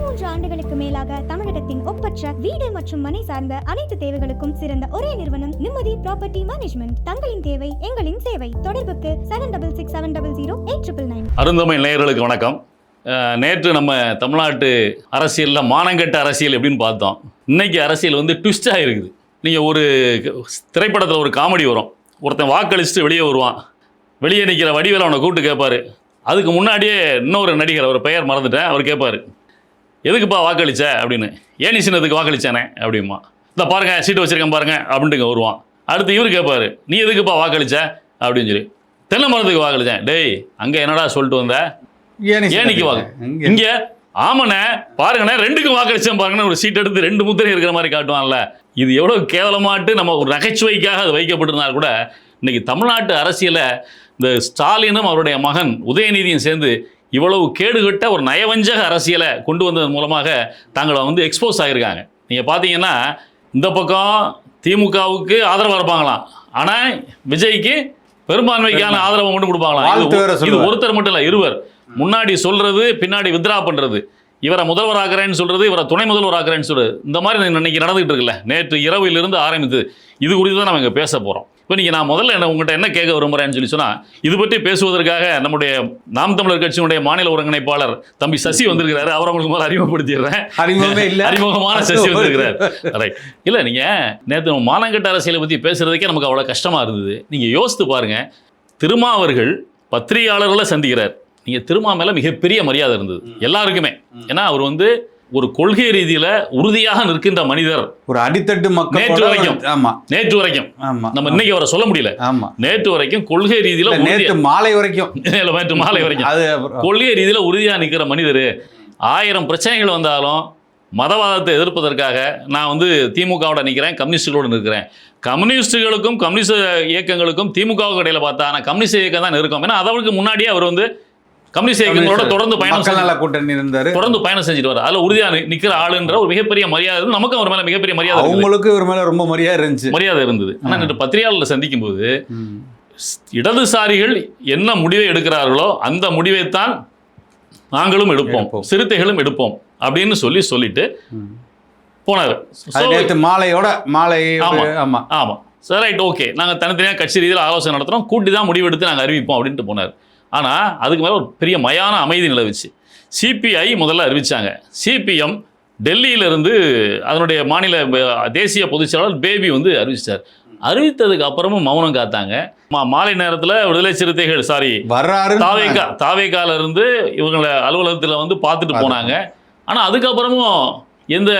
13 ஆண்டுகளுக்கு மேலாக தமிழகத்தின் ஒப்பற்ற வீடு மற்றும் மனை சார்ந்த அனைத்து தேவைகளுக்கும் சிறந்த ஒரே நிறுவனம் நிம்மதி ப்ராப்பர்ட்டி மேனேஜ்மெண்ட். தங்களின் தேவை எங்களின் சேவை. தொடர்புக்கு 7667008999. அருந்தமிழ் நேயர்களுக்கு வணக்கம். நேற்று நம்ம தமிழ்நாட்டு அரசியலில் மானங்கெட்ட அரசியல் எப்படின்னு பார்த்தோம். இன்னைக்கு அரசியல் வந்து ட்விஸ்டாக இருக்குது. நீங்கள் ஒரு திரைப்படத்தில் ஒரு காமெடி வரும், ஒருத்தன் வாக்களிச்சுட்டு வெளியே வருவான், வெளியே நிற்கிற வடிவேல் அவனை கூப்பிட்டு கேட்பார். அதுக்கு முன்னாடியே இன்னொரு நடிகர், அவர் பெயர் மறந்துட்டேன், அவர் கேட்பார், எதுக்குப்பா வாக்களிச்ச அப்படின்னு. ஏனி சின்னத்துக்கு வாக்களிச்சானே அப்படிமா. இந்த பாருங்க சீட்டு வச்சிருக்கேன் பாருங்க அப்படின்ட்டு வருவான். அடுத்து இவர் கேட்பார், நீ எதுக்குப்பா வாக்களிச்ச அப்படின்னு சொல்லி. தென்னை மரத்துக்கு வாக்களிச்சேன். டேய் அங்கே என்னடா சொல்லிட்டு வந்த, ஏனிக்கு வாக்கு இங்கே. ஆமாண்ணே பாருங்கண்ணே ரெண்டுக்கும் வாக்களிச்சேன் பாருங்கன்னு ஒரு சீட் எடுத்து 2 முத்திரை இருக்கிற மாதிரி காட்டுவான்ல. இது எவ்வளோ கேவலமாட்டு நம்ம ஒரு நகைச்சுவைக்காக அது வைக்கப்பட்டிருந்தால் கூட இன்னைக்கு தமிழ்நாட்டு அரசியலை இந்த ஸ்டாலினும் அவருடைய மகன் உதயநிதியும் சேர்ந்து இவ்வளவு கேடுகட்ட ஒரு நயவஞ்சக அரசியலை கொண்டு வந்ததன் மூலமாக தாங்களை வந்து எக்ஸ்போஸ் ஆகியிருக்காங்க. நீங்கள் பார்த்தீங்கன்னா இந்த பக்கம் திமுகவுக்கு ஆதரவு இருப்பாங்களாம், ஆனால் விஜய்க்கு பெரும்பான்மைக்கான ஆதரவை மட்டும் கொடுப்பாங்களாம். இது ஒருத்தர் மட்டும் இல்லை, இருவர். முன்னாடி சொல்றது பின்னாடி வித்ரா பண்றது, இவரை முதல்வர் ஆக்குறேன்னு சொல்றது, இவரை துணை முதல்வர் ஆக்குறேன்னு சொல்றது, இந்த மாதிரி இன்னைக்கு நடந்துகிட்டு இருக்குல்ல. நேற்று இரவிலிருந்து ஆரம்பித்து இது குறித்து தான் நம்ம இங்கே பேச போகிறோம். இப்போ நீங்கள் நான் முதல்ல உங்கள்கிட்ட என்ன கேட்க விரும்புகிறேன்னு சொன்னால், இது பற்றி பேசுவதற்காக நம்முடைய நாம் தமிழர் கட்சியினுடைய மாநில ஒருங்கிணைப்பாளர் தம்பி சசி வந்திருக்கிறாரு. அவர் உங்களுக்கு முதல்ல அறிமுகப்படுத்திடுறேன். அறிமுகமான சசி வந்திருக்கிறார். ரைட். இல்லை நீங்கள் நேற்று மானங்கெட்ட அரசியலை பற்றி பேசுறதுக்கே நமக்கு அவ்வளோ கஷ்டமாக இருந்தது. நீங்கள் யோசித்து பாருங்கள், திருமா அவர்கள் பத்திரிகையாளர்களை சந்திக்கிறார். நீங்கள் திருமா மேலே மிகப்பெரிய மரியாதை இருந்தது எல்லாருக்குமே. ஏன்னா அவர் வந்து ஒரு கொள்கை ரீதியில உறுதியாக நிற்கின்ற மனிதர். ஒரு அடித்தட்டு மக்கள் நேற்று வரைக்கும் நம்ம இன்னைக்கு அவரை சொல்ல முடியல. நேற்று வரைக்கும் கொள்கை ரீதியில மாலை வரைக்கும் கொள்கை ரீதியில உறுதியாக நிற்கிற மனிதர். 1000 பிரச்சனைகள் வந்தாலும் மதவாதத்தை எதிர்ப்பதற்காக நான் வந்து திமுகவோட நிற்கிறேன், கம்யூனிஸ்டுகளோடு நிற்கிறேன். கம்யூனிஸ்டுகளுக்கும் கம்யூனிஸ்ட் இயக்கங்களுக்கும் திமுகவுக்கு இடையில பார்த்தா ஆனால் கம்யூனிஸ்ட் இயக்கம் தான் இருக்கும். ஏன்னா அதற்கு முன்னாடியே அவர் வந்து கம்யூனிஸ்ட் இயக்கங்களோட தொடர்ந்து பயணம் செஞ்சுட்டு வர, அதில் உறுதியாக நிற்கிற ஆளுன்ற ஒரு மிகப்பெரிய மரியாதை. நமக்கு அவர் மேல மிகப்பெரிய மரியாதை, அவங்களுக்கு ஒரு மேல ரொம்ப மரியாதை இருந்தது. ஆனால் நேற்று பத்திரிகையாளர்களை சந்திக்கும் போது இடதுசாரிகள் என்ன முடிவை எடுக்கிறார்களோ அந்த முடிவைத்தான் நாங்களும் எடுப்போம், சிறுத்தைகளும் எடுப்போம் அப்படின்னு சொல்லிட்டு போனார். ஆமா சார், ரைட், ஓகே, நாங்கள் தனித்தனியாக கட்சி ரீதியில் ஆலோசனை நடத்துகிறோம், கூட்டி தான் முடிவெடுத்து நாங்கள் அறிவிப்போம் அப்படின்ட்டு போனார். ஆனால் அதுக்கு மேலே ஒரு பெரிய மயான அமைதி நிலவுச்சு. சிபிஐ முதல்ல அறிவித்தாங்க. சிபிஎம் டெல்லியிலிருந்து அதனுடைய மாநில தேசிய பொதுச்செயலாளர் பேபி வந்து அறிவிச்சார். அறிவித்ததுக்கு அப்புறமும் மௌனம் காத்தாங்க. மாலை நேரத்தில் விடுதலை சிறுத்தைகள் தாவேகால இருந்து இவங்களை அலுவலகத்தில் வந்து பார்த்துட்டு போனாங்க. ஆனால் அதுக்கப்புறமும் எந்த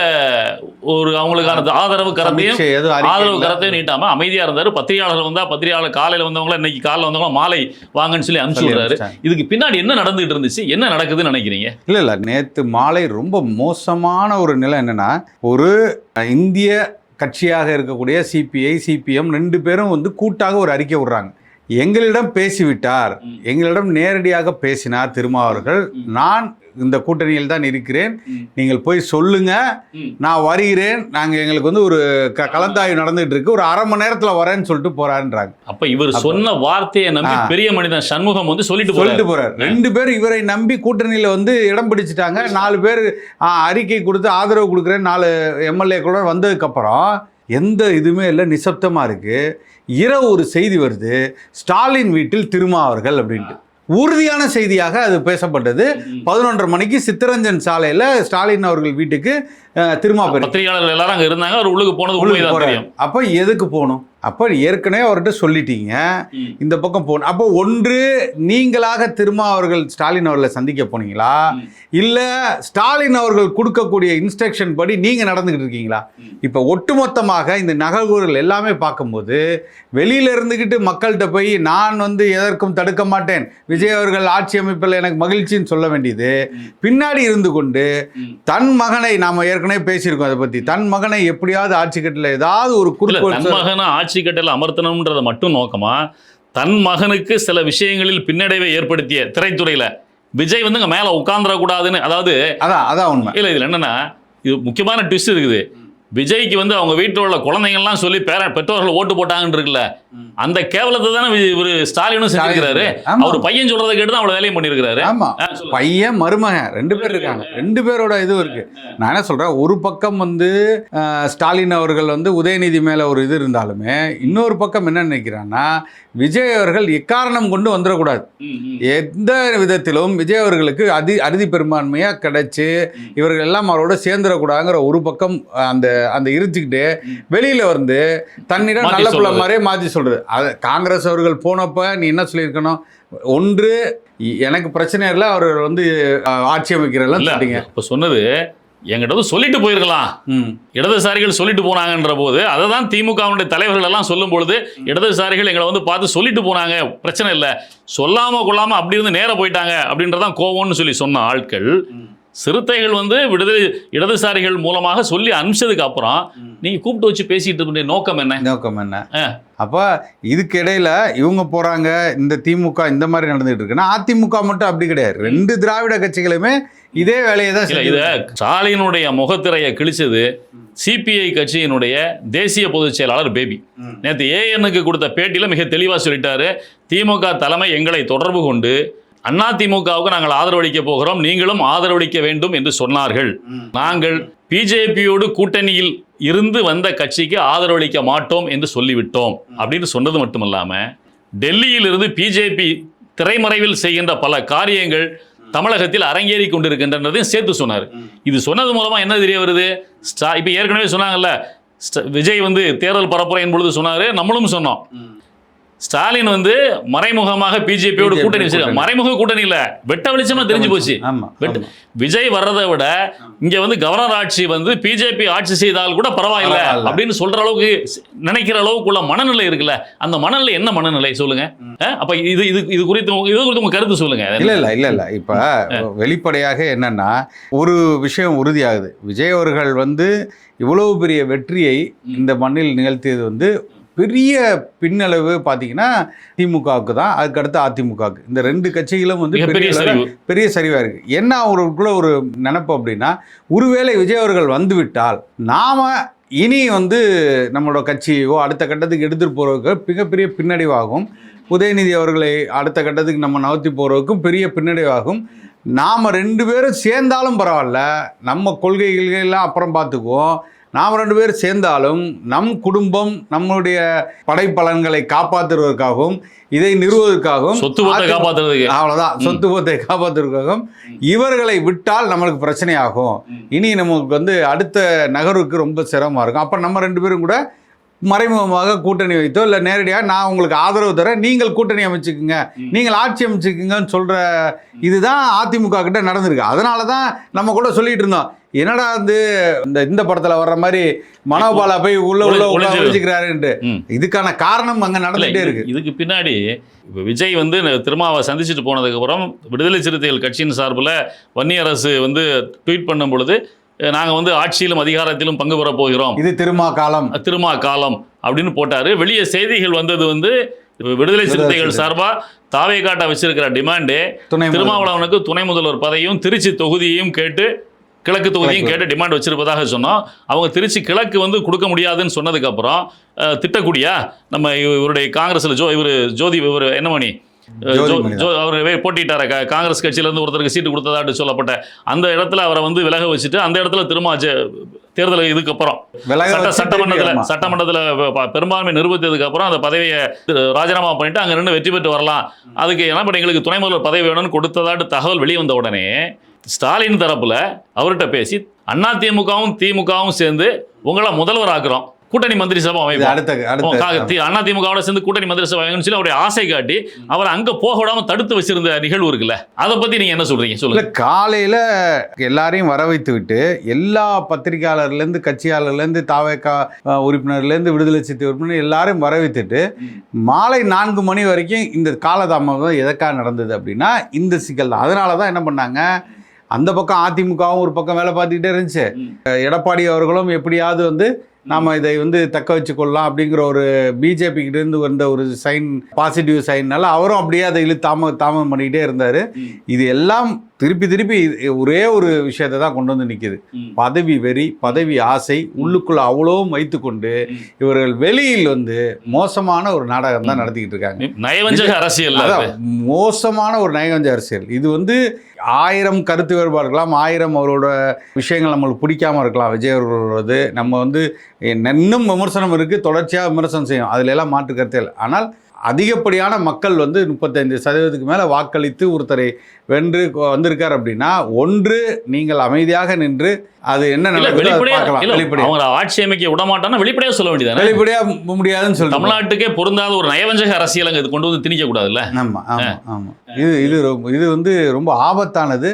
ஒரு அவங்களுக்கான ஆதரவு கரத்தையும் நீட்டாம அமைதியா இருந்தாரு. பத்திரிகையாளர்கள் வந்தா பத்திரிகையாளர் காலையில வந்தவங்கள இன்னைக்கு காலையில் வந்தவங்கள மாலை வாங்கன்னு சொல்லி அனுப்பிச்சு விடுறாரு. இதுக்கு பின்னாடி என்ன நடந்துகிட்டு இருந்துச்சு, என்ன நடக்குதுன்னு நினைக்கிறீங்க? இல்ல நேத்து மாலை ரொம்ப மோசமான ஒரு நிலை என்னன்னா, ஒரு இந்திய கட்சியாக இருக்கக்கூடிய சிபிஐ சிபிஎம் 2 பேரும் வந்து கூட்டாக ஒரு அறிக்கை விடுறாங்க. எங்களிடம் பேசிவிட்டார், எங்களிடம் நேரடியாக பேசினார் திருமாவர்கள், நான் இந்த கூட்டணியில் தான் இருக்கிறேன், நீங்கள் போய் சொல்லுங்க, நான் வருகிறேன், நாங்கள் எங்களுக்கு வந்து ஒரு கலந்தாய்வு நடந்துட்டு இருக்கு, ஒரு அரை மணி நேரத்தில் வரேன்னு சொல்லிட்டு போறாருன்றாங்க. அப்ப இவர் சொன்ன வார்த்தையை நம்பி பெரிய மனிதன் சண்முகம் வந்து சொல்லிட்டு போறாரு. 2 பேர் இவரை நம்பி கூட்டணியில் வந்து இடம் பிடிச்சிட்டாங்க. 4 பேர் அறிக்கை கொடுத்து ஆதரவு கொடுக்குறேன் 4 எம்எல்ஏக்களோட வந்ததுக்கு அப்புறம் எந்த இதுவுமே இல்லை, நிசப்தமா இருக்கு. இரவு ஒரு செய்தி வருது, ஸ்டாலின் வீட்டில் திருமாவர்கள் அப்படின்ட்டு. உறுதியான செய்தியாக அது பேசப்பட்டது. 11:30 மணிக்கு சித்தரஞ்சன் சாலையில் ஸ்டாலின் அவர்கள் வீட்டுக்கு பத்திரிகையாளர்கள் எல்லாரும் அங்கே இருந்தாங்க. அவர் உள்ளுக்கு போனது. அப்போ எதுக்கு போகணும்? அப்போ ஏற்கனவே அவர்கிட்ட சொல்லிட்டீங்க, இந்த பக்கம் போகணும். அப்போ ஒன்று நீங்களாக திருமாவர்கள் ஸ்டாலின் அவர்களை சந்திக்க போனீங்களா, இல்லை ஸ்டாலின் அவர்கள் கொடுக்கக்கூடிய இன்ஸ்ட்ரக்ஷன் படி நீங்கள் நடந்துக்கிட்டு இருக்கீங்களா? இப்போ ஒட்டுமொத்தமாக இந்த நகர்வுகள் எல்லாமே பார்க்கும்போது வெளியில இருந்துக்கிட்டு மக்கள்கிட்ட போய் நான் வந்து எதற்கும் தடுக்க மாட்டேன், விஜய் அவர்கள் ஆட்சி அமைப்பில் எனக்கு மகிழ்ச்சின்னு சொல்ல வேண்டியது, பின்னாடி இருந்து கொண்டு தன் மகனை, நாம ஏற்கனவே பேசியிருக்கோம் அதை பற்றி, தன் மகனை எப்படியாவது ஆட்சி கட்டில ஏதாவது ஒரு ஆட்சி கட்டல அமர்த்தணும்ன்றத மட்டும் நோக்கமா, தன் மகனுக்கு சில விஷயங்களில் பின்னடைவை ஏற்படுத்திய திரைத்துறையில விஜய் வந்து மேல உட்கார்ந்துடக்கூடாதுன்னு, அதாவது அதான் உண்மை. இல்ல இதுல என்னன்னா, இது முக்கியமான ட்விஸ்ட் இருக்குது. விஜய்க்கு வந்து அவங்க வீட்டில் உள்ள குழந்தைங்கள்லாம் சொல்லி பெற்றோர்கள் ஓட்டு போட்டாங்கன்னு இருக்குல்ல, அந்த கேவலத்தை தானே இவரு ஸ்டாலினும் செஞ்சிருக்கிறாரு. அவர் பையன் சொல்றதை கேட்டு தான் அவ்வளவு வேலையும் பண்ணிருக்காரு. ஆமா, பையன் மருமகன் 2 பேர் இருக்காங்க, 2 பேரோட இது இருக்கு. நான் என்ன சொல்றேன், ஒரு பக்கம் வந்து ஸ்டாலின் அவர்கள் வந்து உதயநிதி மேல ஒரு இது இருந்தாலுமே, இன்னொரு பக்கம் என்ன நினைக்கிறான்னா, விஜய் அவர்கள் எக்காரணம் கொண்டு வந்துடக்கூடாது, எந்த விதத்திலும் விஜய் அவர்களுக்கு அறுதி பெரும்பான்மையா கிடைச்சு இவர்கள் எல்லாம் அவரோட சேர்ந்துடக்கூடாதுங்கிற ஒரு பக்கம் அந்த இருந்துக்கிட்டு வெளியில வந்து தன்னிடம் நல்ல பிள்ளை மாதிரியே மாற்றி சொல்றது. அது காங்கிரஸ் அவர்கள் போனப்ப நீ என்ன சொல்லியிருக்கணும், ஒன்று எனக்கு பிரச்சனை இல்லை, அவர் வந்து ஆட்சி அமைக்கிறதெல்லாம் இப்போ சொன்னது எங்கிட்ட வந்து சொல்லிட்டு போயிருக்கலாம். இடதுசாரிகள் சொல்லிட்டு போனாங்கன்ற போது அதை தான் திமுகவுடைய தலைவர்கள் எல்லாம் சொல்லும் பொழுது இடதுசாரிகள் எங்களை வந்து பார்த்து சொல்லிட்டு போனாங்க, பிரச்சனை இல்லை, சொல்லாம கொள்ளாம அப்படி இருந்து நேர போயிட்டாங்க அப்படின்றதான் கோவம்னு சொல்லி சொன்ன ஆட்கள், சிறுத்தைகள் வந்து இடதுசாரிகள் மூலமாக சொல்லி அனுப்பிச்சதுக்கு அப்புறம் நீங்க கூப்பிட்டு வச்சு பேசிட்டு இருக்க நோக்கம் என்ன? அப்ப இதுக்கு இடையில இவங்க போறாங்க, இந்த திமுக இந்த மாதிரி நடந்துட்டு இருக்குன்னா, அதிமுக மட்டும் அப்படி கிடையாது, 2 திராவிட கட்சிகளுமே இதே வேலையை தான். இத ஸ்டாலினுடைய முகத்திரையை கிழிச்சது சிபிஐ கட்சியினுடைய தேசிய பொதுச் செயலாளர் பேபி நேற்று ஏஎன்னுக்கு கொடுத்த பேட்டியில மிக தெளிவா சொல்லிட்டாரு. திமுக தலைமை எங்களை தொடர்பு கொண்டு அதிமுகவுக்கு நாங்கள் ஆதரவளிக்க போகிறோம், நீங்களும் ஆதரவளிக்க வேண்டும் என்று சொன்னார்கள். நாங்கள் பிஜேபியோடு கூட்டணியில் இருந்து வந்த கட்சிக்கு ஆதரவளிக்க மாட்டோம் என்று சொல்லிவிட்டோம் அப்படின்னு சொன்னது மட்டுமல்லாம, டெல்லியில் இருந்து பிஜேபி திரைமறைவில் செய்கின்ற பல காரியங்கள் தமிழகத்தில் அரங்கேறி கொண்டிருக்கின்றதையும் சேர்த்து சொன்னார். இது சொன்னது மூலமா என்ன தெரிய வருது, இப்ப ஏற்கனவே சொன்னாங்கல்ல, விஜய் வந்து தேர்தல் பரப்புரையின் பொழுது சொன்னாரு, நம்மளும் சொன்னோம், ஸ்டாலின் வந்து மறைமுகமாக பிஜேபியோட கூட்டணி வச்சிருக்காங்க. மறைமுக கூட்டணி இல்ல, வெட்ட வெளிச்சமா தெரிஞ்சு போச்சு. விஜய் வர்றதை விட இங்க வந்து கவர்னர் ஆட்சி வந்து பிஜேபி ஆட்சி செய்தால் கூட பரவாயில்ல அப்படின்னு சொல்ற அளவுக்கு நினைக்கிற அளவுக்குள்ள மனநிலை இருக்குல்ல, அந்த மனநிலை என்ன மனநிலை சொல்லுங்க. அப்ப இது குறித்து உங்க கருத்து சொல்லுங்க. இல்ல இப்ப வெளிப்படையாக என்னன்னா ஒரு விஷயம் உறுதியாகுது, விஜய் அவர்கள் வந்து இவ்வளவு பெரிய வெற்றியை இந்த மண்ணில் நிகழ்த்தியது வந்து பெரிய பின்னளவு பார்த்தீங்கன்னா திமுகவுக்கு தான், அதுக்கடுத்து அதிமுகவுக்கு. இந்த 2 கட்சிகளும் வந்து பெரிய சரிவாக இருக்குது. என்ன அவருக்குள்ள ஒரு நினைப்பு அப்படின்னா, ஒருவேளை விஜய் அவர்கள் வந்துவிட்டால் நாம் இனி வந்து நம்மளோட கட்சியோ அடுத்த கட்டத்துக்கு எடுத்துகிட்டு போகிறதுக்கு மிகப்பெரிய பின்னடைவாகும், உதயநிதி அவர்களை அடுத்த கட்டத்துக்கு நம்ம நகர்த்தி போகிறதுக்கும் பெரிய பின்னடைவாகும். நாம் 2 பேரும் சேர்ந்தாலும் பரவாயில்ல, நம்ம கொள்கைகளெல்லாம் அப்புறம் பார்த்துக்குவோம், நாம் 2 பேர் சேர்ந்தாலும் நம் குடும்பம் நம்மளுடைய படைப்பலன்களை காப்பாற்றுவதற்காகவும் இதை நிறுவுவதற்காகவும் அவ்வளோதான், சொத்து பத்தை காப்பாற்றுவதற்காகவும் இவர்களை விட்டால் நம்மளுக்கு பிரச்சனையாகும், இனி நமக்கு வந்து அடுத்த நகர்வுக்கு ரொம்ப சிரமமாக இருக்கும். அப்போ நம்ம 2 பேரும் கூட மறைமுகமாக கூட்டணி வைத்தோ இல்லை நேரடியாக நான் உங்களுக்கு ஆதரவு தரேன், நீங்கள் கூட்டணி அமைச்சுக்குங்க, நீங்கள் ஆட்சி அமைச்சுக்குங்கன்னு சொல்கிற இதுதான் அதிமுக கிட்ட நடந்திருக்கு. அதனால தான் நம்ம கூட சொல்லிட்டு இருந்தோம், என்னடா வந்து இந்த படத்தில் வர்ற மாதிரி மனோபாலா போய் உள்ள ஒழிச்சுக்கிறாருன்ட்டு. இதுக்கான காரணம் அங்கே நடந்துகிட்டே இருக்கு. இதுக்கு பின்னாடி இப்போ விஜய் வந்து திருமாவை சந்திச்சுட்டு போனதுக்கப்புறம் விடுதலை சிறுத்தைகள் கட்சியின் சார்பில் வன்னியரசு வந்து ட்வீட் பண்ணும் பொழுது, நாங்கள் வந்து ஆட்சியிலும் அதிகாரத்திலும் பங்கு பெற போகிறோம், இது திருமா காலம் அப்படின்னு போட்டாரு. வெளியே செய்திகள் வந்தது வந்து விடுதலை சிறுத்தைகள் சார்பா தாவேகாட்ட வச்சிருக்கிற டிமாண்டே திருமாவளவனுக்கு துணை முதல்வர் பதவியும் திருச்சி தொகுதியையும் கேட்டு கிழக்கு தொகுதியும் கேட்டு டிமாண்ட் வச்சிருப்பதாக சொன்னோம். அவங்க திருச்சி கிழக்கு வந்து கொடுக்க முடியாதுன்னு சொன்னதுக்கு அப்புறம் திட்டக்கூடியா நம்ம இவருடைய காங்கிரஸ்ல இவர் ஜோதி இவர் என்னமணி அவர் போட்டிட்டார காங்கிரஸ் கட்சியிலேருந்து ஒருத்தருக்கு சீட்டு கொடுத்ததாட்டு சொல்லப்பட்ட அந்த இடத்துல அவரை வந்து விலக வச்சுட்டு அந்த இடத்துல திரும்ப தேர்தல் இதுக்கப்புறம் சட்டமன்றத்தில் பெரும்பான்மை நிரூபித்ததுக்கு அப்புறம் அந்த பதவியை ராஜினாமா பண்ணிட்டு அங்கே நின்று வெற்றி பெற்று வரலாம், அதுக்கு என்ன பண்ண எங்களுக்கு துணை முதல்வர் பதவி வேணும்னு கொடுத்ததாட்டு தகவல் வெளியே வந்த உடனே ஸ்டாலின் தரப்புல அவர்கிட்ட பேசி அதிமுகவும் திமுகவும் சேர்ந்து உங்களை முதல்வர் ஆக்குறோம், கூட்டணி மந்திரி சபை அதிமுகவோட சேர்ந்து கூட்டணி மந்திரி சபை சொல்லி அவருடைய ஆசை காட்டி அவர் அங்க போக விடாம தடுத்து வச்சிருந்த நிகழ்வு இருக்குல்ல, அதை பத்தி நீங்க என்ன சொல்றீங்க சொல்லுங்க. காலையில எல்லாரையும் வர வைத்து விட்டு எல்லா பத்திரிகையாளர்லேருந்து கட்சியாளர்லேருந்து தாவேகா உறுப்பினர்லேருந்து விடுதலை சிறுத்தை உறுப்பினர் எல்லாரையும் வர வைத்துட்டு மாலை 4 மணி வரைக்கும் இந்த காலதாமதம் எதற்காக நடந்தது அப்படின்னா இந்த சிக்கல் தான். அதனால தான் என்ன பண்ணாங்க, அந்த பக்கம் அதிமுகவும் ஒரு பக்கம் வேலை பார்த்துக்கிட்டே இருந்துச்சு, எடப்பாடி அவர்களும் எப்படியாவது வந்து நாம் இதை வந்து தக்க வச்சுக்கொள்ளலாம் அப்படிங்கிற ஒரு பிஜேபி கிட்டேருந்து வந்த ஒரு சைன், பாசிட்டிவ் சைன்னால அவரும் அப்படியே அதை தாமதம் பண்ணிக்கிட்டே இருந்தார். இது எல்லாம் திருப்பி ஒரே ஒரு விஷயத்தை தான் கொண்டு வந்து நிற்கிது. பதவி வெறி, பதவி ஆசை உள்ளுக்குள்ள அவ்வளவும் வைத்துக்கொண்டு இவர்கள் வெளியில் வந்து மோசமான ஒரு நாடகம் தான் நடத்திக்கிட்டு இருக்காங்க. நயவஞ்சக அரசியல், மோசமான ஒரு நயவஞ்சக அரசியல். இது வந்து 1000 கருத்து வேறுபாடு இருக்கலாம், 1000 அவரோட விஷயங்கள் நம்மளுக்கு பிடிக்காம இருக்கலாம். விஜய் அவர்களோடது நம்ம வந்து இன்னும் விமர்சனம் இருக்குது, தொடர்ச்சியாக விமர்சனம் செய்யும், அதில் எல்லாம் மாற்று கருத்து இல்லை. ஆனால் அதிகப்படியான மக்கள் வந்து 35% மேலே வாக்களித்து ஒருத்தரை வென்று வந்திருக்கார் அப்படின்னா, ஒன்று நீங்கள் அமைதியாக நின்று அது என்ன அவங்க ஆட்சி அமைக்க விட மாட்டாங்கன்னா வெளிப்படையா சொல்ல வேண்டியது, வெளிப்படையா முடியாதுன்னு சொல்லி தமிழ்நாட்டுக்கே பொருந்தாத ஒரு நயவஞ்சக அரசியல் அங்கே கொண்டு வந்து திணிக்க கூடாதுல்ல. ஆமா ஆமா ஆமா. இது வந்து ரொம்ப ஆபத்தானது.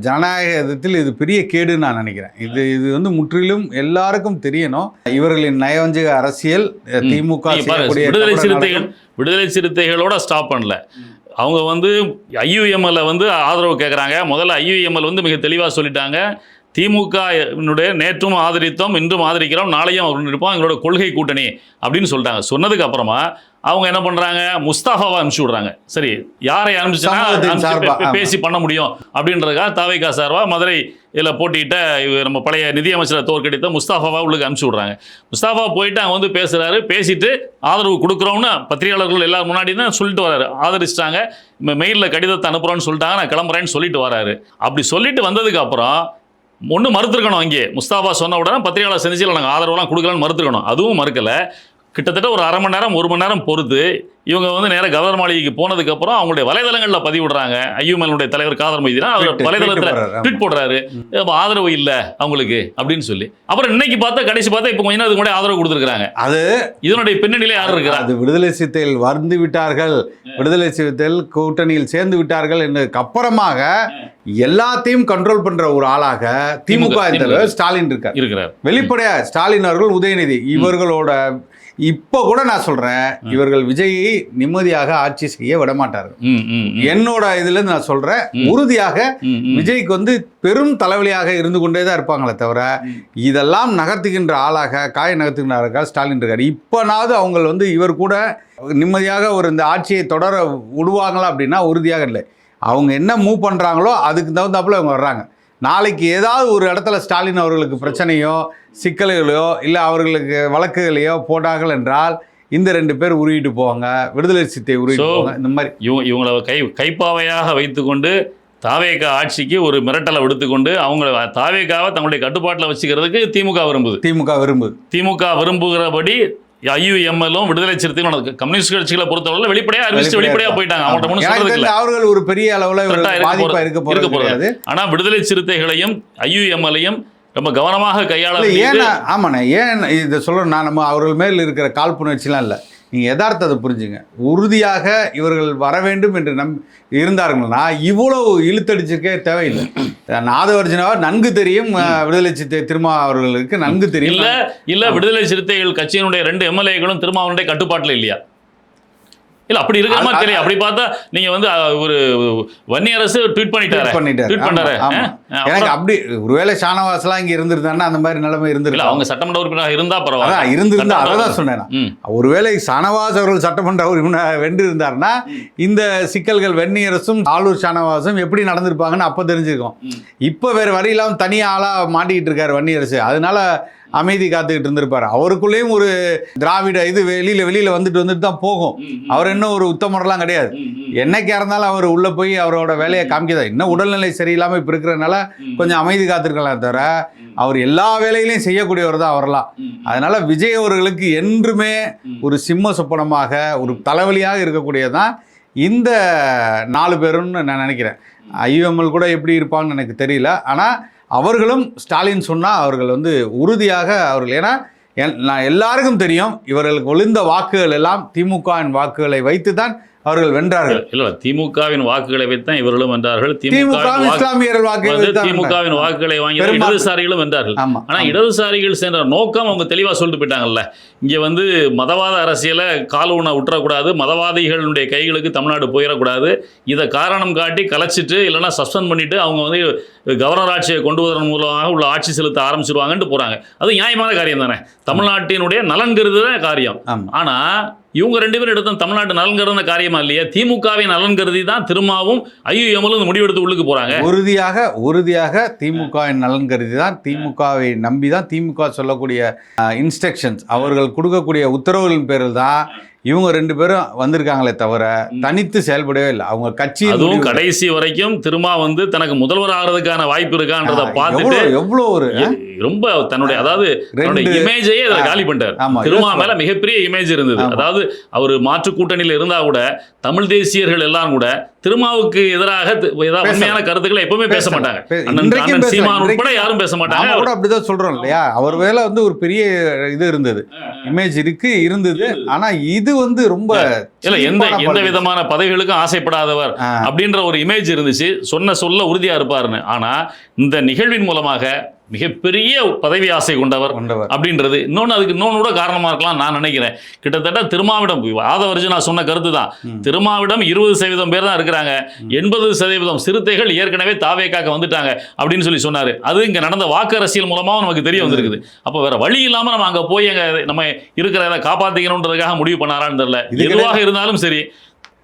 ஜனநாயகத்தில் இது பெரிய கேடுன்னு நான் நினைக்கிறேன். இது வந்து முற்றிலும் எல்லாருக்கும் தெரியணும். இவர்களின் நயவஞ்சக அரசியல் திமுக விடுதலை சிறுத்தைகளோட ஸ்டாப் பண்ணல. அவங்க வந்து IUML வந்து ஆதரவு கேட்குறாங்க. முதல்ல IUML வந்து மிக தெளிவாக சொல்லிட்டாங்க, திமுக நேற்றும் ஆதரித்தோம், இன்றும் ஆதரிக்கிறோம், நாளையும் இருப்போம், எங்களோட கொள்கை கூட்டணி அப்படின்னு சொல்லிட்டாங்க. சொன்னதுக்கு அப்புறமா அவங்க என்ன பண்ணுறாங்க, முஸ்தாஃபாவை அனுப்பிச்சி விட்றாங்க. சரி, யாரை அனுப்பிச்சுன்னா பேசி பண்ண முடியும் அப்படின்றதுக்காக தாவேகா சார்பாக மதுரை இதில் போட்டிக்கிட்ட நம்ம பழைய நிதியமைச்சரை தோற்கடித்த முஸ்தாஃபாவை உள்ளுக்கு அனுப்பிச்சி விட்றாங்க. முஸ்தாஃபா போயிட்டு அங்கே வந்து பேசுகிறாரு, பேசிட்டு ஆதரவு கொடுக்குறோம்னு பத்திரிகையாளர்கள் எல்லாரும் முன்னாடி தான் சொல்லிட்டு வராரு. ஆதரிச்சிட்டாங்க, மெயிலில் கடிதத்தை அனுப்புகிறோன்னு சொல்லிட்டாங்க, நான் கிளம்புறேன்னு சொல்லிட்டு வராரு. அப்படி சொல்லிட்டு வந்ததுக்கு அப்புறம் ஒன்று மறுத்துருக்கணும். அங்கே முஸ்தாஃபா சொன்ன உடனே பத்திரிகையாளர் செஞ்சில் நாங்கள் ஆதரவுலாம் கொடுக்கலான்னு மறுத்துருக்கணும். அதுவும் மறுக்கலை. கிட்டத்தட்ட ஒரு அரை மணி நேரம் 1 மணி நேரம் பொறுத்து இவங்க வந்து நேராக கவர்னர் மாளிகைக்கு போனதுக்கப்புறம் அவங்களுடைய வலைதளங்களில் பதிவிடுறாங்க. ஐயுஎம்எல்னுடைய தலைவர் காதர் மைதினா அவர் வலைதளத்தில் ட்வீட் போடுறாரு, ஆதரவு இல்லை அவங்களுக்கு அப்படின்னு சொல்லி. அப்புறம் இன்னைக்கு கடைசி பார்த்தா இப்போ கொஞ்ச நேரத்துக்கு முன்னாடி ஆதரவு கொடுத்துருக்காங்க. அது இதனுடைய பின்னணியில யார் இருக்கிறா? அது விடுதலை சிறுத்தைகள் வந்து விட்டார்கள், விடுதலை சிறுத்தைகள் கூட்டணியில் சேர்ந்து விட்டார்கள் என்பதற்கு அப்புறமாக எல்லாத்தையும் கண்ட்ரோல் பண்ற ஒரு ஆளாக திமுக ஸ்டாலின் இருக்கிறார். வெளிப்படையா ஸ்டாலின் அவர்கள், உதயநிதி இவர்களோட இப்போ கூட நான் சொல்றேன், இவர்கள் விஜயை நிம்மதியாக ஆட்சி செய்ய விட மாட்டார்கள். என்னோட இதுல இருந்து நான் சொல்றேன், உறுதியாக விஜய்க்கு வந்து பெரும் தலைவலியாக இருந்து கொண்டே தான் இருப்பாங்களே தவிர இதெல்லாம் நகர்த்துகின்ற ஆளாக, காய நகர்த்துகின்ற ஆளாக ஸ்டாலின் இருக்காரு. இப்போனாவது அவங்க வந்து இவர் கூட நிம்மதியாக ஒரு இந்த ஆட்சியை தொடர விடுவாங்களா அப்படின்னா உறுதியாக இல்லை. அவங்க என்ன மூவ் பண்றாங்களோ அதுக்கு தகுந்தாப்புல அவங்க வர்றாங்க. நாளைக்கு ஏதாவது ஒரு இடத்துல ஸ்டாலின் அவர்களுக்கு பிரச்சனையோ சிக்கல்களையோ இல்லை அவர்களுக்கு வழக்குகளையோ போட்டார்கள் என்றால் இந்த 2 பேர் உருவிட்டு போவாங்க, விடுதலை சிறுத்தை உருவிட்டு போவாங்க. இந்த மாதிரி இவங்களை கைப்பாவையாக வைத்துக்கொண்டு தாவேகா ஆட்சிக்கு ஒரு மிரட்டலை விடுத்துக்கொண்டு அவங்கள தாவேகாவை தங்களுடைய கட்டுப்பாட்டில் வச்சுக்கிறதுக்கு திமுக விரும்புகிறபடி ஐயுஎம்எல்லும் விடுதலை சிறுத்தைகளும் கம்யூனிஸ்ட் கட்சிகளை பொறுத்தவரை வெளிப்படையா அறிவிச்சு வெளிப்படையா போயிட்டாங்க. அவர்கள் ஒரு பெரிய அளவுல இருக்க போறது. ஆனா விடுதலை சிறுத்தைகளையும் ஐயுஎம்எல்லையும் ரொம்ப கவனமாக கையாள. ஆமாண்ணே, ஏன் இதை சொல்றேன் நான், நம்ம அவர்கள் மேல் இருக்கிற காழ்ப்புணர்ச்சிலாம் இல்லை, நீங்கள் யதார்த்தத்தை புரிஞ்சுங்க. உறுதியாக இவர்கள் வர வேண்டும் என்று இருந்தார்கள்னா இவ்வளவு இழுத்தடிச்சிருக்கே தேவையில்லை. நாதவர்ஜனாவை நன்கு தெரியும், விடுதலை சிறுத்தை திருமா அவர்களுக்கு நன்கு தெரியும். இல்லை விடுதலை சிறுத்தைகள் கட்சியினுடைய 2 எம்எல்ஏக்களும் திருமாவனுடைய கட்டுப்பாட்டில் இல்லையா? இல்ல அப்படி இருக்கிற மாதிரி தெரியும். அப்படி பார்த்தா நீங்க வந்து ஒரு வன்னியரசு ட்வீட் பண்ணிட்டாரு. எனக்கு அப்படி ஒருவேளை ஷானவாஸ்லாம் இங்க இருந்திருந்தாங்கன்னா அந்த மாதிரி நிலைமை இருந்திருக்கு. அவங்க சட்டமன்ற உறுப்பினராக இருந்தா பரவாயில்ல, இருந்திருந்தா அதான் சொன்னேன். ஒருவேளை ஷானவாஸ் அவர்கள் சட்டமன்ற உறுப்பினர் வென்று இருந்தாருன்னா இந்த சிக்கல்கள் வன்னியரசும் ஆளூர் ஷானவாசும் எப்படி நடந்திருப்பாங்கன்னு அப்ப தெரிஞ்சிருக்கும். இப்ப வேற வழி இல்லாம தனியா ஆளா மாட்டிக்கிட்டு இருக்காரு வன்னியரசு, அதனால அமைதி காத்துக்கிட்டு இருந்திருப்பாரு. அவருக்குள்ளேயும் ஒரு திராவிட இது வெளியில வந்துட்டு தான் போகும். அவர் இன்னும் ஒரு உத்தமரெல்லாம் கிடையாது. என்னைக்கா இருந்தாலும் அவர் உள்ள போய் அவரோட வேலையை காமிக்கதான். இன்னும் உடல்நிலை சரியில்லாம இப்ப இருக்கிறதுனால கொஞ்சம் அமைதி காத்திருக்கலாம் தவிர அவர் எல்லா வேலைகளையும் செய்யக்கூடியவர் தான் அவரெல்லாம். அதனால விஜய் அவர்களுக்கு என்றுமே ஒரு சிம்ம சொப்பனமாக ஒரு தலைவலியாக இருக்கக்கூடியதான் இந்த 4 பேருன்னு நான் நினைக்கிறேன். ஐயுஎம்எல் கூட எப்படி இருப்பாங்கன்னு எனக்கு தெரியல. ஆனால் அவர்களும் ஸ்டாலின் சொன்னால் அவர்கள் வந்து உறுதியாக அவர்கள், ஏன்னா நான் எல்லாருக்கும் தெரியும் இவர்களுக்கு ஒளிந்த வாக்குகள் எல்லாம் திமுகவின் வாக்குகளை வைத்து தான் அவர்கள் வென்றார்கள். இல்ல திமுகவின் வாக்குகளை வைத்தான் இவர்களும் வென்றார்கள். இஸ்லாமியர்கள் திமுகவின் வாக்குகளை வாங்கி இடதுசாரிகளும் வென்றார்கள். ஆனா இடதுசாரிகள் சென்ற நோக்கம் அவங்க தெளிவா சொல்லிட்டு போயிட்டாங்கல்ல, இங்க வந்து மதவாத அரசியலை கால் ஊன விட்டுறக்கூடாது, மதவாதிகளுடைய கைகளுக்கு தமிழ்நாடு போயிடக்கூடாது, இதை காரணம் காட்டி கலைச்சிட்டு இல்லைன்னா சஸ்பெண்ட் பண்ணிட்டு அவங்க வந்து கவர்னர் ஆட்சியை கொண்டு வருவதன் மூலமாக உள்ள ஆட்சி செலுத்த ஆரம்பிச்சிருவாங்கன்ட்டு போறாங்க. அது நியாயமான காரியம் தானே, தமிழ்நாட்டினுடைய நலன் கருதுற காரியம். ஆனா இவங்க 2 பேரும் எடுத்த தமிழ்நாட்டு நலன் கருதுன காரியமா இல்லையா? திமுகவின் நலன் கருதி தான் திருமாவும் ஐயுஎம்எல் முடிவெடுத்து உள்ளுக்கு போறாங்க. உறுதியாக திமுகவின் நலன் கருதி தான், திமுகவை நம்பி தான், திமுக சொல்லக்கூடிய இன்ஸ்ட்ரக்ஷன்ஸ், அவர்கள் கொடுக்கக்கூடிய உத்தரவுகளின் பேரில் தான் இவங்க 2 பேரும் வந்திருக்காங்களே தவிர தனித்து செயல்படவே இல்லை. அவங்க கட்சி அதுவும் கடைசி வரைக்கும் திருமா தனக்கு முதல்வர் ஆகிறதுக்கான வாய்ப்பு இருக்கான்றத பார்த்துட்டு எவ்வளோ ஒரு ரொம்ப தன்னுடைய அதாவது இமேஜையே காலி பண்ணிட்டார். திருமா மேல மிகப்பெரிய இமேஜ் இருந்தது. அதாவது அவர் மாற்று கூட்டணியில் இருந்தா கூட தமிழ் தேசியர்கள் எல்லாம் கூட திருமாவுக்கு எதிராக ஏதாவது உண்மையான கருத்துக்களை எப்பவுமே பேச மாட்டாங்க. அண்ணன் சீமான் உட்பட யாரும் பேச மாட்டாங்க. அப்படிதான் சொல்றோம் இல்லையா, அவர் வேலை ஒரு பெரிய இது இருந்தது, இமேஜ் இருந்தது. ஆனா இது ரொம்ப இல்ல, எந்த விதமான பதவிகளுக்கும் ஆசைப்படாதவர் அப்படின்ற ஒரு இமேஜ் இருந்துச்சு. சொல்ல உறுதியா இருப்பாருன்னு. ஆனா இந்த நிகழ்வின் மூலமாக மிகப்பெரிய பதவி ஆசை கொண்டவர் அப்படின்றது அதுக்கு இன்னொன்னு கூட காரணமா இருக்கலாம் நான் நினைக்கிறேன். கிட்டத்தட்ட திருமாவிடம் ஆதவர்ஜு நான் சொன்ன கருத்து தான், திருமாவிடம் 20% பேர் தான் இருக்கிறாங்க, 80% சிறுத்தைகள் ஏற்கனவே தாவேக்காக வந்துட்டாங்க அப்படின்னு சொன்னாரு. அது இங்க நடந்த வாக்கு அரசியல் மூலமா நமக்கு தெரிய வந்திருக்குது. அப்ப வேற வழி இல்லாம நம்ம அங்க போய் நம்ம இருக்கிறத காப்பாத்திக்கணும்ன்றதுக்காக முடிவு பண்ணாரான்னு தெரியல. எதுவாக இருந்தாலும் சரி,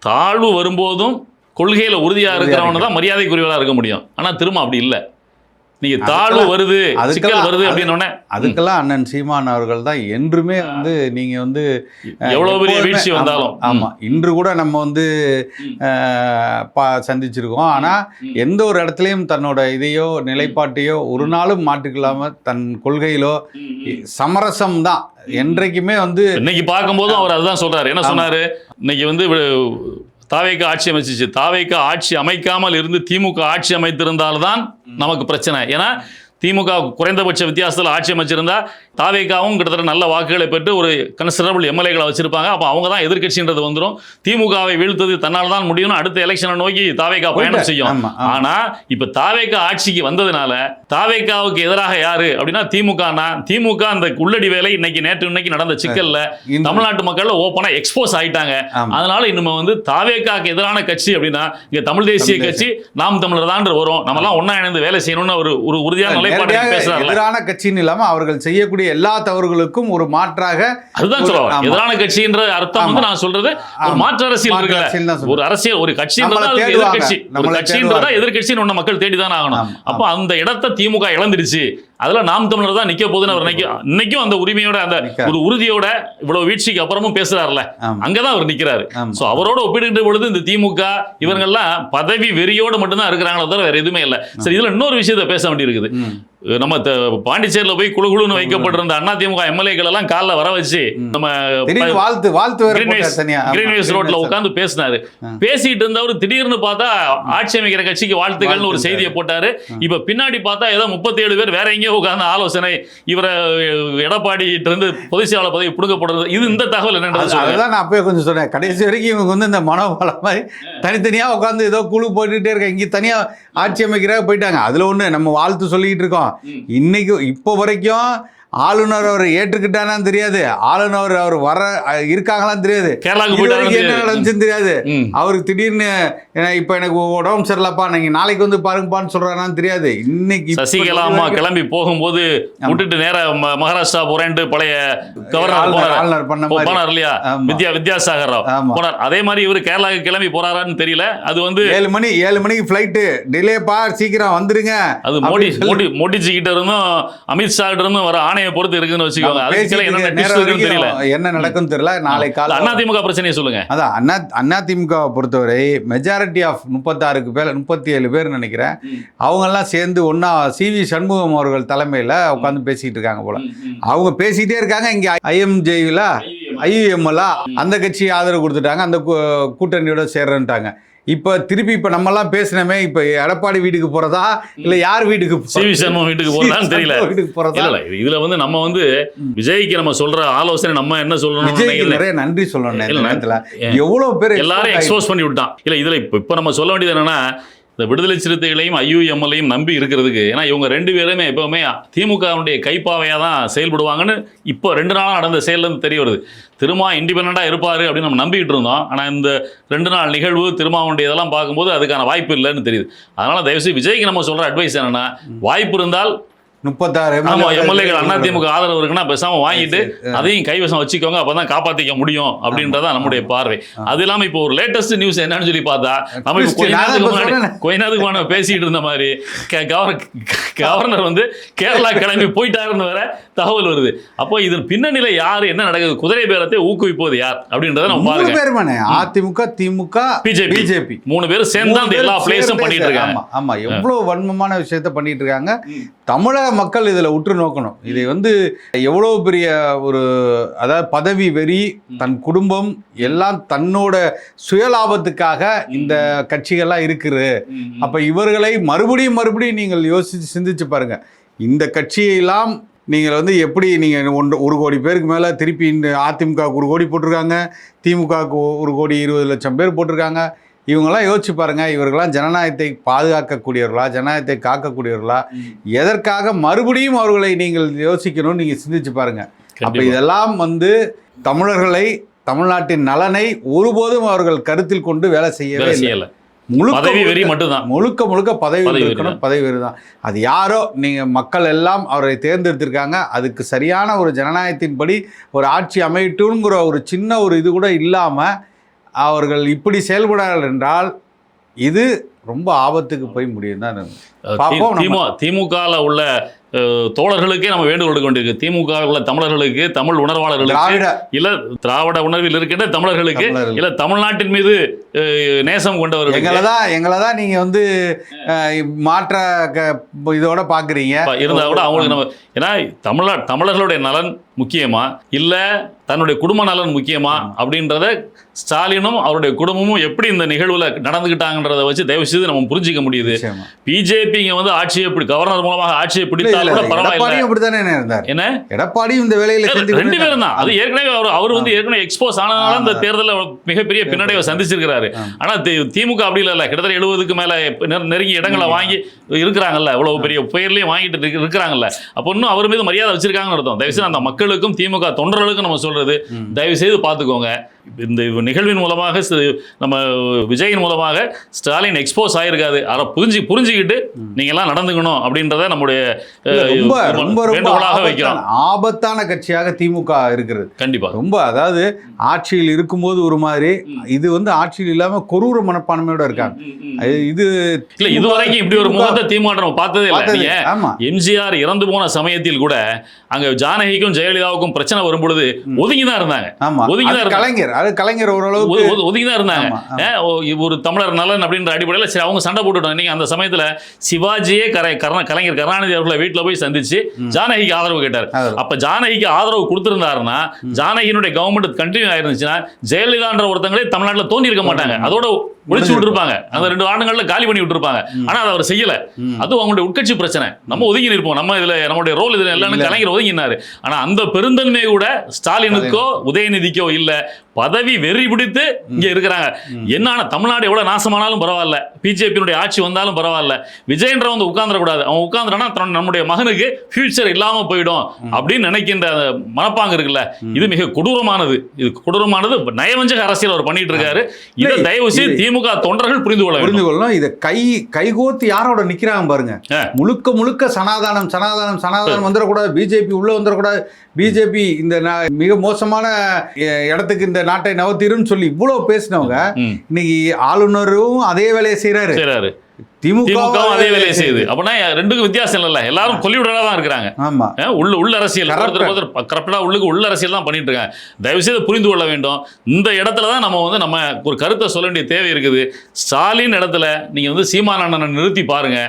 தாழ்வு வரும்போதும் கொள்கையில உறுதியா இருக்கிறவங்க தான் மரியாதைக்குரியவரா இருக்க முடியும். ஆனா திரும்ப அப்படி இல்லை. நீங்க தாழ்வு வருது, சிக்கல் வருது அப்படின்னு அதுக்கெல்லாம் அண்ணன் சீமான் அவர்கள் தான் என்றுமே நீங்க எவ்வளவு பெரிய வீழ்ச்சி வந்தாலும். ஆமா, இன்று கூட நம்ம சந்திச்சிருக்கோம். ஆனா எந்த ஒரு இடத்துலயும் தன்னோட இதையோ நிலைப்பாட்டையோ ஒரு நாளும் மாற்றிக்கலாம தன் கொள்கையிலோ சமரசம் தான் என்றைக்குமே இன்னைக்கு பார்க்கும்போதும் அவர் அதுதான் சொல்றாரு. என்ன சொன்னாரு, இன்னைக்கு தாவேக்கா ஆட்சி அமைச்சிச்சு, தாவேக்கா ஆட்சி அமைக்காமல் இருந்து திமுக ஆட்சி அமைத்திருந்தால்தான் நமக்கு பிரச்சனை. ஏன்னா திமுக குறைந்தபட்ச வித்தியாசத்தில் ஆட்சி அமைச்சிருந்தா தாவேக்காவும் கிட்டத்தட்ட நல்ல வாக்குகளை பெற்று ஒரு கன்சிடரபிள் எம்எல்ஏக்களை வச்சிருப்பாங்க. அப்போ அவங்க தான் எதிர்கட்சின்றது வந்துடும். திமுகவை வீழ்த்தது தன்னால் தான் முடியும். அடுத்த எலெக்ஷனை நோக்கி தாவேக்கா பயணம் செய்யும். ஆனா இப்ப தாவேக்கா ஆட்சிக்கு வந்ததுனால தாவேக்காவுக்கு எதிராக யாரு அப்படின்னா திமுக அந்த உள்ளடி வேலை இன்னைக்கு நடந்த சிக்கல்ல தமிழ்நாட்டு மக்கள் ஓப்பனா எக்ஸ்போஸ் ஆயிட்டாங்க. அதனால இன்னும் தாவேக்காக்கு எதிரான கட்சி அப்படின்னா இங்க தமிழ் தேசிய கட்சி நாம் தமிழர் தான் வரும். நம்ம எல்லாம் ஒன்னா இணைந்து வேலை செய்யணும்னு ஒரு உறுதியான எதிரான கட்சின்னு இல்லாம அவர்கள் செய்யக்கூடிய எல்லா தவறுகளுக்கும் ஒரு மாற்றாக அதுதான் சொல்லுவாங்க. எதிரான கட்சின்ற அர்த்தம் நான் சொல்றது ஒரு மாற்று அரசியல் இருக்குல்ல, ஒரு அரசியல் ஒரு கட்சின்றதா எதிர்கட்சி, ஒரு கட்சின்றதா எதிர்கட்சின்னு ஒண்ணு மக்கள் தேடிதான் ஆகணும். அப்போ அந்த இடத்தை திமுக இழந்துடுச்சு. அதுல நாம் தமிழர் தான் நிக்க போகுதுன்னு அவர் இன்னைக்கும் அந்த உரிமையோட அந்த ஒரு உறுதியோட இவ்வளவு வீழ்ச்சிக்கு அப்புறமும் பேசுறாருல, அங்கதான் அவர் நிக்கிறாரு. சோ அவரோட ஒப்பிடுகின்ற பொழுது இந்த திமுக இவங்கெல்லாம் பதவி வெறியோட மட்டும்தான் இருக்கிறாங்களோ தவிர வேற எதுவுமே இல்லை. சரி, இதுல இன்னொரு விஷயத்த பேச வேண்டியிருக்குது. நம்ம பாண்டிச்சேரியில போய் குழுன்னு வைக்கப்பட்டிருந்த அதிமுக எம்எல்ஏக்கள் எல்லாம் காலைல வர வச்சு நம்ம கிரீன்வேஸ் ரோட்ல உட்காந்து பேசினாரு. பேசிட்டு இருந்தவர் திடீர்னு பார்த்தா ஆட்சி அமைக்கிற கட்சிக்கு வாழ்த்துக்கள்னு ஒரு செய்தியை போட்டாரு. இப்ப பின்னாடி பார்த்தா ஏதோ 37 பேர் வேற எங்கேயோ உட்கார்ந்து ஆலோசனை இவரை எடப்பாடி இருந்து பொதுச்செயலாளர் பதவி புடுங்கப்படுறது. இது இந்த தகவல் என்னன்றது நான் அப்பவே கொஞ்சம் சொன்னேன். கடைசி வரைக்கும் இவங்க இந்த மனோபலம் மாதிரி தனித்தனியா உட்காந்து ஏதோ குழு போட்டுட்டே இருக்க, இங்க தனியா ஆட்சி அமைக்கிறா போயிட்டாங்க. அதுல ஒண்ணு நம்ம வாழ்த்து சொல்லிட்டு இருக்கோம். இன்னைக்கு இப்போ வரைக்கும் ஆளுநர் அவர் ஏற்றுக்கிட்டானு தெரியாது, ஆளுநர் அவர் வர இருக்காங்களான்னு தெரியாது, என்ன நடந்துச்சுன்னு தெரியாது. அவருக்கு திடீர்னு இப்ப எனக்கு உடம்பு சரியில்லப்பா நீங்க நாளைக்கு பாருங்கப்பான்னு சொல்றான்னு தெரியாது. இன்னைக்கு சசிகலா அம்மா கிளம்பி போகும்போது விட்டுட்டு நேர மகாராஷ்டிரா போறேன்ட்டு பழைய கவர்னர் போனார் இல்லையா, வித்யாசாகர் ராவ் போனார். அதே மாதிரி இவரு கேரளாவுக்கு கிளம்பி போறாரான்னு தெரியல. அது 7 மணிக்கு பிளைட் டிலேப்பா, சீக்கிரம் வந்துருங்க. அது மோடிஜி கிட்ட இருந்தும் அமித்ஷா கிட்ட இருந்தும் வர பொறுத்து இருக்குன்னு வச்சுக்கோங்க. என்ன நடக்கும் தெரியல. நாளை கால அதிமுக பிரச்சனையை சொல்லுங்க. அதான் அதிமுக பொறுத்தவரை மெஜாரிட்டி ஆஃப் 37 பேர் நினைக்கிறேன், அவங்க எல்லாம் சேர்ந்து ஒன்னா CV சண்முகம் அவர்கள் தலைமையில உட்காந்து பேசிட்டு இருக்காங்க போல. அவங்க பேசிட்டே இருக்காங்க. இங்க IUML அந்த கட்சி ஆதரவு கொடுத்துட்டாங்க, அந்த கூட்டணியோட சேர்றேன்ட்டாங்க. இப்ப திருப்பி நம்ம எல்லாம் பேசினமே, இப்ப எடப்பாடி வீட்டுக்கு போறதா இல்ல யார் வீட்டுக்கு, CV சண்முகம் வீட்டுக்கு போறதான்னு தெரியல. வீட்டுக்கு போறதா இல்ல. இதுல நம்ம விஜய்க்கு நம்ம சொல்ற ஆலோசனை நம்ம என்ன சொல்லணும், நிறைய நன்றி சொல்லணும். எவ்வளவு பேர் எல்லாரும் எக்ஸ்போஸ் பண்ணி விட்டான். இல்ல இதுல இப்ப நம்ம சொல்ல வேண்டியது என்னன்னா, இந்த விடுதலை சிறுத்தைகளையும் IUMLையும் நம்பி இருக்கிறதுக்கு, ஏன்னா இவங்க 2 பேருமே எப்பவுமே திமுகவுடைய கைப்பாவையாக தான் செயல்படுவாங்கன்னு இப்போ 2 நாளாக நடந்த செயல்லேருந்து தெரிய வருது. திருமா இண்டிபெண்டாக இருப்பார் அப்படின்னு நம்ம நம்பிக்கிட்டு இருந்தோம். ஆனால் இந்த 2 நாள் நிகழ்வு திருமாவுடைய இதெல்லாம் பார்க்கும்போது அதுக்கான வாய்ப்பு இல்லைன்னு தெரியுது. அதனால் தயவுசெய்து விஜய்க்கு நம்ம சொல்கிற அட்வைஸ் என்னென்னா, வாய்ப்பு இருந்தால் 36 எம்எல்ஏக்கள் அதிமுக ஆதரவு இருக்குன்னா பேசாம வாங்கிட்டு அதையும் கைவசம் வச்சுக்கோங்க, அப்பதான் காப்பாத்திக்க முடியும் அப்படின்றதான் நம்முடைய பார்வை. அது இல்லாம இப்போ ஒரு லேட்டஸ்ட் நியூஸ் என்னன்னு சொல்லி பார்த்தா, நம்ம கொஞ்ச நேரத்துக்கு முன்னாடி பேசிட்டு இருந்த மாதிரி கவர்னர் வந்து கேரளா கிளம்பி போயிட்டாருன்னு வேற தகவல் வருது. அப்போ இதன் பின்னணியில யாரு, என்ன நடக்குது, குதிரை பேரத்தை ஊக்குவிப்பது யார் அப்படின்றத நம்ம பாருங்க. அதிமுக, திமுக, பிஜேபி 3 பேரும் சேர்ந்து அந்த எல்லா பிளேஸும் பண்ணிட்டு இருக்காங்க. ஆமா, எவ்வளவு வன்மமான விஷயத்த பண்ணிட்டு இருக்காங்க. தமிழக மக்கள் இதில் உற்று நோக்கணும். இதை வந்து எவ்வளோ பெரிய ஒரு, அதாவது பதவி வெறி, தன் குடும்பம் எல்லாம் தன்னோட சுயலாபத்துக்காக இந்த கட்சிகள்லாம் இருக்குது. அப்போ இவர்களை மறுபடியும் நீங்கள் சிந்திச்சு பாருங்க. இந்த கட்சியெல்லாம் நீங்கள் வந்து எப்படி நீங்கள் 1 கோடி பேருக்கு மேலே திருப்பி இந்த அதிமுகவுக்கு 1 கோடி போட்டிருக்காங்க, திமுகவுக்கு 1 கோடி 20 லட்சம் பேர் போட்டிருக்காங்க. இவங்கெல்லாம் யோசிச்சு பாருங்க, இவர்களாம் ஜனநாயகத்தை பாதுகாக்கக்கூடியவர்களா, ஜனநாயகத்தை காக்கக்கூடியவர்களா, எதற்காக மறுபடியும் அவர்களை நீங்கள் யோசிக்கணும்னு நீங்கள் சிந்திச்சு பாருங்க. அப்போ இதெல்லாம் வந்து தமிழர்களை, தமிழ்நாட்டின் நலனை ஒருபோதும் அவர்கள் கருத்தில் கொண்டு வேலை செய்யவே இல்லை. முழுக்க பதவி இருக்கணும், பதவி வெறி தான். அது யாரோ, நீங்கள் மக்கள் எல்லாம் அவரை தேர்ந்தெடுத்திருக்காங்க. அதுக்கு சரியான ஒரு ஜனநாயகத்தின்படி ஒரு ஆட்சி அமையட்டுங்கிற ஒரு சின்ன ஒரு இது கூட இல்லாமல் அவர்கள் இப்படி செயல்படார்கள் என்றால் இது ரொம்ப ஆபத்துக்கு போய் முடியும் தான். திமுகவில் உள்ள தோழர்களுக்கே நம்ம வேண்டுகோள் கொடுக்க வேண்டியிருக்கு. திமுக உள்ள தமிழர்களுக்கு, தமிழ் உணர்வாளர்களுக்கு, இல்ல திராவிட உணர்வில் இருக்கின்ற தமிழர்களுக்கு, இல்ல தமிழ்நாட்டின் மீது நேசம் கொண்டவர்கள், எங்களை தான் நீங்க வந்து மாற்ற இதோட பாக்குறீங்க. இருந்தா கூட அவங்களுக்கு நம்ம, ஏன்னா தமிழர்களுடைய நலன் முக்கியமா இல்ல தன்னுடைய குடும்ப நலன் முக்கியமா அப்படின்றத ஸ்டாலினும் அவருடைய குடும்பமும் எப்படி இந்த நிகழ்வுல நடந்துகிட்டாங்கன்றத வச்சு தயவு செய்து நம்ம புரிஞ்சிக்க முடியுது. பிஜேபி இங்க வந்து ஆட்சியை கவர்னர் மூலமாக ஆட்சியை பிடித்தால் கூட பரவாயில்லை. என்ன எடப்பாடியும் இந்த வேலையில 2 பேரும் தான். அது ஏற்கனவே அவர் வந்து ஏற்கனவே எக்ஸ்போஸ் ஆனதுனால இந்த தேர்தலில் மிகப்பெரிய பின்னடைவை சந்திச்சிருக்கிறாரு. ஆனா திமுக அப்படி இல்ல, கிட்டத்தட்ட 70க்கு மேல நெருங்கி இடங்களை வாங்கி இருக்கிறாங்கல்ல, இவ்வளவு பெரிய பெயர்லயும் வாங்கிட்டு இருக்கிறாங்கல்ல. அப்போ இன்னும் அவர் மீது மரியாதை வச்சிருக்காங்கன்னு அர்த்தம். தயவுசெய்து அந்த மக்களுக்கும் திமுக தொண்டர்களுக்கும் நம்ம சொல்றது, தயவு செய்து பார்த்துக்கோங்க. இந்த நிகழ்வின் மூலமாக நம்ம விஜயின் மூலமாக ஸ்டாலின் எக்ஸ்போஸ் ஆயிருக்காது. அதை புரிஞ்சுக்கிட்டு நீங்க எல்லாம் நடந்துக்கணும் அப்படின்றத நம்முடைய வைக்கிறோம். ஆபத்தான கட்சியாக திமுக இருக்கிறது. கண்டிப்பா ரொம்ப, அதாவது ஆட்சியில் இருக்கும்போது ஒரு மாதிரி, இது வந்து ஆட்சியில் இல்லாம கொரூர மனப்பான்மையோட இருக்காங்க. இது இல்ல, இதுவரைக்கும் இப்படி ஒரு முகத்தை திமுக நம்ம பார்த்ததே இல்லை. எம்ஜிஆர் இறந்து போன சமயத்தில் கூட அங்க ஜானகிக்கும் ஜெயலலிதாவுக்கும் பிரச்சனை வரும் பொழுது ஒதுங்கிதான் இருந்தாங்க. கலைஞர் ஓரளவுக்கு ஒதுங்கிதான் இருந்தாங்க. ஒரு தமிழர் நலன் அப்படின்ற அடிப்படையில் சரி அவங்க சண்டை போட்டுட்டாங்க. நீங்க அந்த சமயத்துல சிவாஜியே கலைஞர் கருணாநிதி அவர்களை வீட்டுல போய் சந்திச்சு ஜானகிக்கு ஆதரவு கேட்டார். அப்ப ஜானகிக்கு ஆதரவு கொடுத்திருந்தாருன்னா, ஜானகியினுடைய கவர்மெண்ட் கண்டினியூ ஆயிருந்துச்சுன்னா, ஜெயலலிதான்ற ஒருத்தங்களே தமிழ்நாட்டில் தோண்டி இருக்க மாட்டாங்க. அதோட ஒழிச்சு விட்டுருப்பாங்க. அந்த 2 ஆண்டுகள்ல காலி பண்ணி விட்டுருப்பாங்க. ஆனா அதை அவர் செய்யல. அது அவங்களுடைய உட்கட்சி பிரச்சனை. நம்ம ஒதுங்கி இருப்போம். நம்ம இதுல நம்மளுடைய ரோல் இதுல எல்லாரும் கலைஞர் ஒதுங்கினாரு. ஆனா அந்த பெருந்தன்மை கூட ஸ்டாலினுக்கோ உதயநிதிக்கோ இல்ல. பதவி வெறி பிடித்து இங்க இருக்கிறாங்க. என்ன தமிழ்நாடு எவ்வளவு நாசமானாலும் பரவாயில்ல, பிஜேபியினுடைய ஆட்சி வந்தாலும் பரவாயில்ல, விஜயன்ற வந்து உட்கார்ந்துடக்கூடாது. அவன் உட்கார்ந்துனா நம்முடைய மகனுக்கு ஃபியூச்சர் இல்லாம போயிடும் அப்படின்னு நினைக்கின்ற மனப்பாங்கு இருக்குல்ல, இது மிக கொடூரமானது. இது கொடூரமானது. நயவஞ்சக அரசியல் அவர் பண்ணிட்டு இருக்காரு. இதை தயவு செய்து திமுக தொண்டர்கள் புரிந்து கொள்ளணும். இதை கைகோத்து யாரோட நிக்கிறாங்க பாருங்க. முழுக்க சனாதானம் வந்துடக்கூடாது, பிஜேபி உள்ள வந்துடக்கூடாது, பிஜேபி இந்த மிக மோசமான இடத்துக்கு இந்த நாட்டை நவத்திரும் சொல்லி இவ்வளவு பேசினவங்க இன்னைக்கு ஆளுநரும் அதே வேலையை செய்யறாரு, திமுக அதே வேலையை செய்யுது. அப்படின்னா 2க்கும் வித்தியாசம் இல்ல. எல்லாரும் கொல்லிவிடலா தான் இருக்கிறாங்க. உள்ள அரசியல் கரெக்டா உள்ள அரசியல் தான் பண்ணிட்டு இருக்காங்க. தயவு செய்து புரிந்து கொள்ள வேண்டும். இந்த இடத்துல தான் நம்ம ஒரு கருத்தை சொல்ல வேண்டிய தேவை இருக்குது. ஸ்டாலின் இடத்துல நீங்க வந்து சீமான் அண்ணனை நிறுத்தி பாருங்க,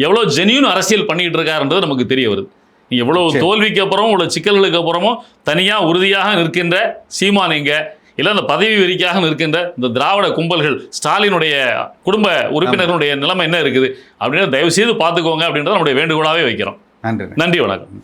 எவ்வளவு ஜெனியூன் அரசியல் பண்ணிட்டு இருக்காருன்றது நமக்கு தெரிய வருது. எவ்வளவு தோல்விக்கு அப்புறம் இவ்வளவு சிக்கல்களுக்கு அப்புறமும் தனியா உறுதியாக நிற்கின்ற சீமான் எங்க, இல்ல அந்த பதவி வெறிக்காக நிற்கின்ற இந்த திராவிட கும்பல்கள், ஸ்டாலினுடைய குடும்ப உறுப்பினர்களுடைய நிலைமை என்ன இருக்குது அப்படின்னு தயவு செய்து பார்த்துக்கோங்க அப்படின்றத நம்முடைய வேண்டுகோளாவே வைக்கிறோம். நன்றி, வணக்கம்.